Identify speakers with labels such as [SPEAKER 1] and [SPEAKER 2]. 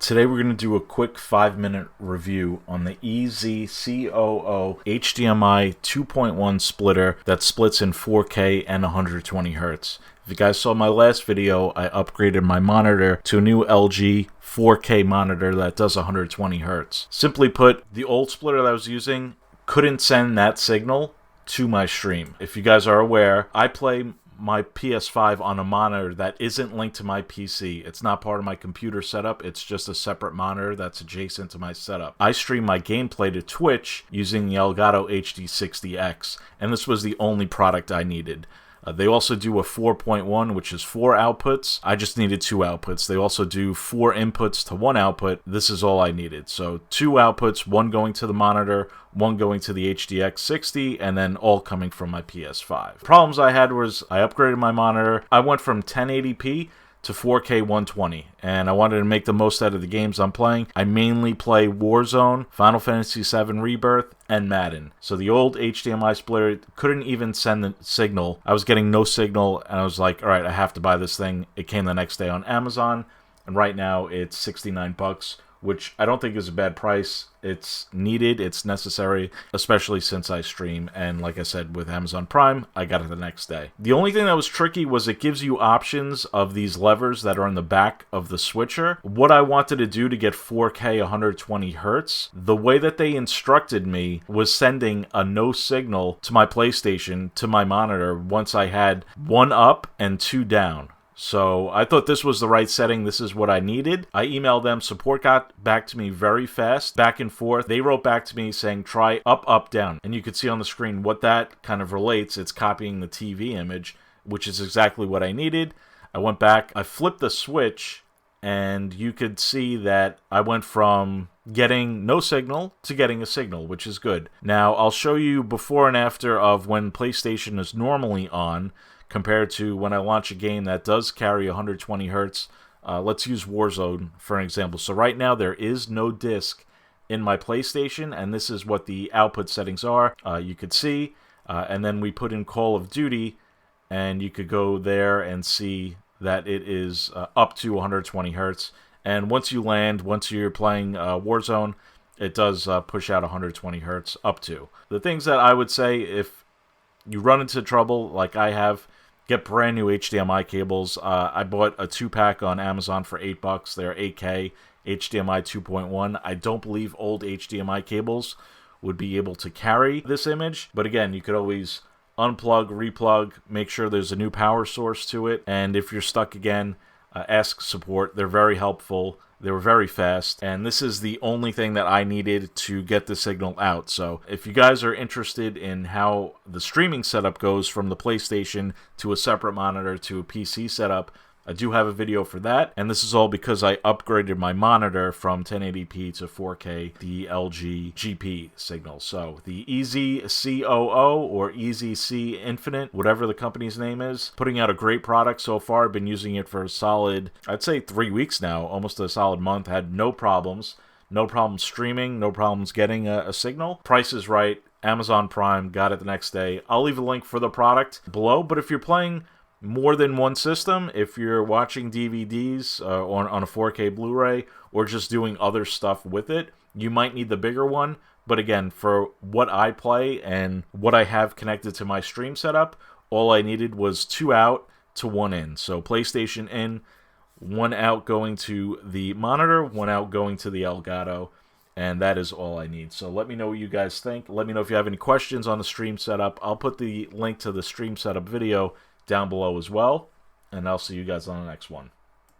[SPEAKER 1] Today we're going to do a quick 5-minute review on the EZCOO HDMI 2.1 splitter that splits in 4K and 120 Hz. If you guys saw my last video, I upgraded my monitor to a new LG 4K monitor that does 120 Hz. Simply put, the old splitter that I was using couldn't send that signal to my stream. If you guys are aware, I play my PS5 on a monitor that isn't linked to my PC. It's not part of my computer setup. It's just a separate monitor that's adjacent to my setup. I stream my gameplay to Twitch using the Elgato HD60X, and this was the only product I needed. They also do a 4.1, which is 4 outputs. I just needed 2 outputs. They also do 4 inputs to 1 output. This is all I needed. So 2 outputs, 1 going to the monitor, 1 going to the HDX60, and then all coming from my PS5. Problems I had was I upgraded my monitor. I went from 1080p to 4K 120, and I wanted to make the most out of the games I'm playing. I mainly play Warzone, Final Fantasy VII Rebirth, and Madden. So the old HDMI splitter couldn't even send the signal. I was getting no signal, and I was like, all right, I have to buy this thing. It came the next day on Amazon, and right now it's 69 bucks, which I don't think is a bad price. It's needed, it's necessary, especially since I stream, and like I said, with Amazon Prime, I got it the next day. The only thing that was tricky was it gives you options of these levers that are on the back of the switcher. What I wanted to do to get 4K 120 Hz, the way that they instructed me was sending a no signal to my PlayStation, to my monitor, once I had 1 up and 2 down. So I thought this was the right setting. This is what I needed. I emailed them. Support got back to me very fast, back and forth. They wrote back to me saying, try up, up, down. And you could see on the screen what that kind of relates. It's copying the TV image, which is exactly what I needed. I went back, I flipped the switch, and you could see that I went from getting no signal to getting a signal, which is good. Now, I'll show you before and after of when PlayStation is normally on, compared to when I launch a game that does carry 120 Hz. Let's use Warzone for an example. So right now there is no disc in my PlayStation, and this is what the output settings are. You could see, and then we put in Call of Duty, and you could go there and see that it is up to 120 Hz. And once you land, once you're playing Warzone, it does push out 120 Hz up to. The things that I would say, if you run into trouble like I have, get brand new HDMI cables. I bought a 2-pack on Amazon for $8. They're 8K HDMI 2.1. I don't believe old HDMI cables would be able to carry this image, but again, you could always unplug, replug, make sure there's a new power source to it, and if you're stuck again, ask support. They're very helpful. They were very fast, and this is the only thing that I needed to get the signal out. So if you guys are interested in how the streaming setup goes from the PlayStation to a separate monitor to a PC setup, I do have a video for that, and this is all because I upgraded my monitor from 1080p to 4K, the LG GP signal. So the EZCOO or EZC Infinite, whatever the company's name is, putting out a great product so far. I've been using it for a solid, I'd say 3 weeks now, almost a solid month. Had no problems. No problems streaming, no problems getting a signal. Price is right. Amazon Prime, got it the next day. I'll leave a link for the product below, but if you're playing more than one system, if you're watching DVDs on a 4K Blu-ray or just doing other stuff with it, you might need the bigger one. But again, for what I play and what I have connected to my stream setup, all I needed was 2 out to 1 in. So PlayStation in, 1 out going to the monitor, 1 out going to the Elgato, and that is all I need. So let me know what you guys think. Let me know if you have any questions on the stream setup. I'll put the link to the stream setup video down below as well, and I'll see you guys on the next one.